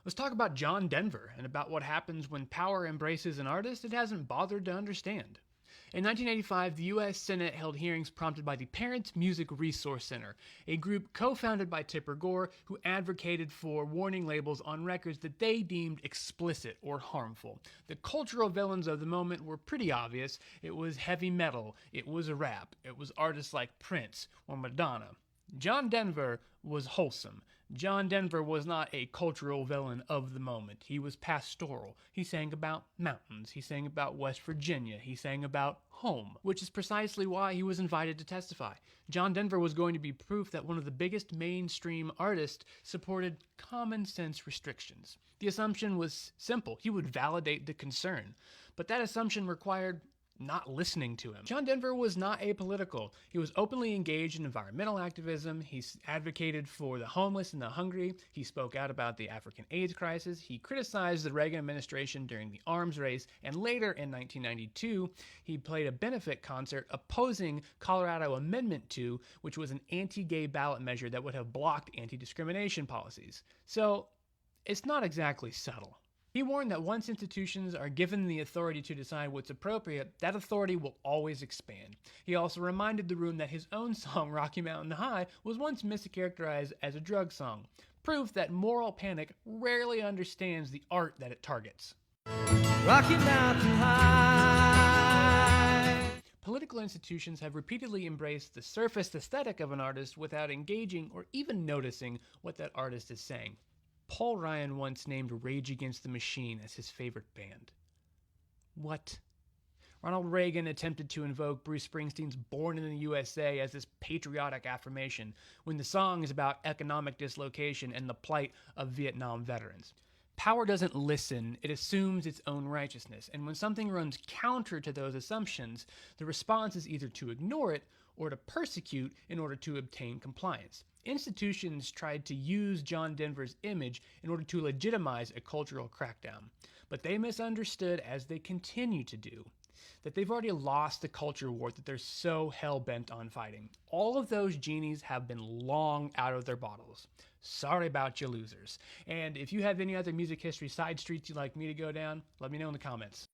Let's talk about John Denver and about what happens when power embraces an artist it hasn't bothered to understand. In 1985, the U.S. Senate held hearings prompted by the Parents Music Resource Center, a group co-founded by Tipper Gore who advocated for warning labels on records that they deemed explicit or harmful. The cultural villains of the moment were pretty obvious. It was heavy metal, it was rap, it was artists like Prince or Madonna. John Denver was wholesome. John Denver was not a cultural villain of the moment. He was pastoral. He sang about mountains. He sang about West Virginia. He sang about home, which is precisely why he was invited to testify. John Denver was going to be proof that one of the biggest mainstream artists supported common sense restrictions. The assumption was simple. He would validate the concern. But that assumption required not listening to him. John Denver was not apolitical. He was openly engaged in environmental activism. He advocated for the homeless and the hungry. He spoke out about the African AIDS crisis. He criticized the Reagan administration during the arms race. And later in 1992, he played a benefit concert opposing Colorado Amendment 2, which was an anti-gay ballot measure that would have blocked anti-discrimination policies. So it's not exactly subtle. He warned that once institutions are given the authority to decide what's appropriate, that authority will always expand. He also reminded the room that his own song, Rocky Mountain High, was once mischaracterized as a drug song, proof that moral panic rarely understands the art that it targets. Rocky Mountain High. Political institutions have repeatedly embraced the surface aesthetic of an artist without engaging or even noticing what that artist is saying. Paul Ryan once named Rage Against the Machine as his favorite band. What? Ronald Reagan attempted to invoke Bruce Springsteen's Born in the USA as this patriotic affirmation when the song is about economic dislocation and the plight of Vietnam veterans. Power doesn't listen, it assumes its own righteousness, and when something runs counter to those assumptions, the response is either to ignore it or to persecute in order to obtain compliance. Institutions tried to use John Denver's image in order to legitimize a cultural crackdown, but they misunderstood, as they continue to do, that they've already lost the culture war that they're so hell-bent on fighting. All of those genies have been long out of their bottles. Sorry about you losers. And if you have any other music history side streets you'd like me to go down, let me know in the comments.